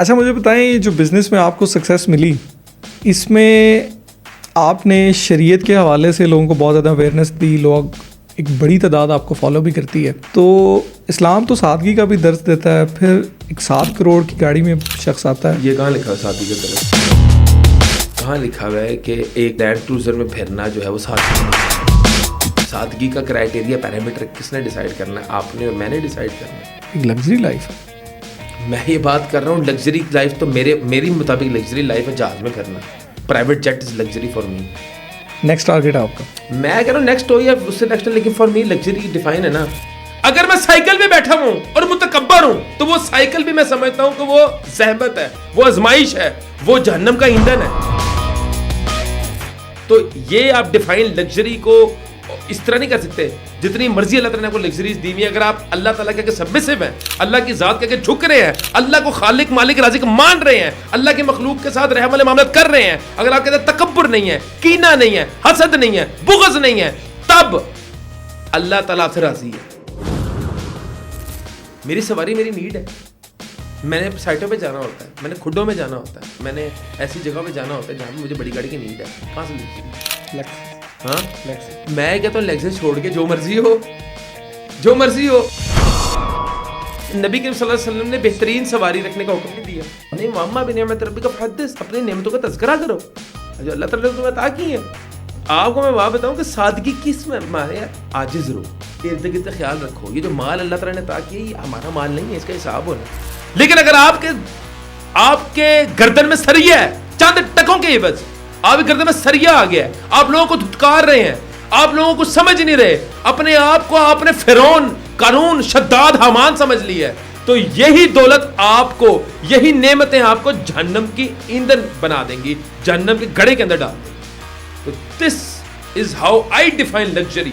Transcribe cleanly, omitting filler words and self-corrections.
اچھا مجھے بتائیں یہ جو بزنس میں آپ کو سکسیس ملی اس میں آپ نے شریعت کے حوالے سے لوگوں کو بہت زیادہ اویئرنیس دی, لوگ ایک بڑی تعداد آپ کو فالو بھی کرتی ہے, تو اسلام تو سادگی کا بھی درس دیتا ہے, پھر ایک 7 کروڑ کی گاڑی میں شخص آتا ہے. یہ کہاں لکھا ہے سادگی کا درس؟ کہاں لکھا ہوا ہے کہ ایک لینڈ کروزر میں پھرنا جو ہے وہ سادگی کا کرائٹیریا پیرامیٹر کس نے ڈیسائیڈ کرنا ہے؟ آپ نے اور میں نے ڈیسائیڈ کرنا ہے. ایک لگژری لائف ہے. میں یہ بات کر رہا ہوں لگژری لائف تو میری مطابق لگژری لائف ہے جہاز میں کرنا. Private jet is luxury for me. Next target ہے آپ کا؟ میں کہہ رہا ہوں نیکسٹ ہو یا اس سے نیکسٹ, لیکن فار می لگژری ڈیفائن ہے نا. اگر میں سائیکل پہ بیٹھا ہوں اور متکبر ہوں تو وہ سائیکل بھی میں سمجھتا ہوں کہ وہ زحمت ہے, وہ آزمائش ہے, وہ جہنم کا ایندھن ہے. تو یہ آپ ڈیفائن لگژری کو اس طرح نہیں کر سکتے. جتنی مرضی اللہ تعالیٰ نے آپ کو لگژریز دی ہوئی ہے, اگر آپ اللہ تعالیٰ کے سبمسو ہیں, اللہ کی ذات کے جھک رہے ہیں, اللہ کو خالق مالک رازق مان رہے ہیں, اللہ کی مخلوق کے ساتھ رحم معاملات کر رہے ہیں, اگر آپ کہتے ہیں تکبر نہیں ہے, کینہ نہیں ہے, حسد نہیں ہے, بغض نہیں ہے, تب اللہ تعالیٰ آپ سے راضی ہے. میری سواری میری نیڈ ہے. میں نے سائٹوں پہ جانا ہوتا ہے, میں نے کھڈوں میں جانا ہوتا ہے, میں نے ایسی جگہ پہ جانا ہوتا ہے جہاں پہ مجھے بڑی گاڑی کی نیڈ ہے. کہاں سے لیجیے؟ ہاں میں کہتا ہوں لیگزس چھوڑ کے جو مرضی ہو. نبی کریم صلی اللہ علیہ وسلم نے بہترین سواری رکھنے کا حکم نہیں دیا. نہیں ماما بنعمت ربک فحدث, اپنی نعمتوں کا تذکرہ کرو جو اللہ تعالیٰ نے تمہیں عطا کی ہیں. آپ کو میں بات بتاؤں کہ سادگی کس میں مانے, عاجز رہو, ارد گرد کا خیال رکھو. یہ جو مال اللہ تعالیٰ نے عطا کیا یہ ہمارا مال نہیں ہے, اس کا حساب ہونا. لیکن اگر آپ کے گردن میں سریا ہے چاند ٹکوں کے عوض, آپ کے گردن میں سریا آ گیا ہے, آپ لوگوں کو دھتکار رہے ہیں, آپ لوگوں کو سمجھ نہیں رہے, اپنے آپ کو آپ نے فرعون, قارون, شداد, حامان سمجھ لی ہے, تو یہی دولت آپ کو, یہی نعمتیں آپ کو جہنم کی ایندھن بنا دیں گی, جہنم کے گڑھے کے اندر ڈال دیں گی. تو this is how I define luxury.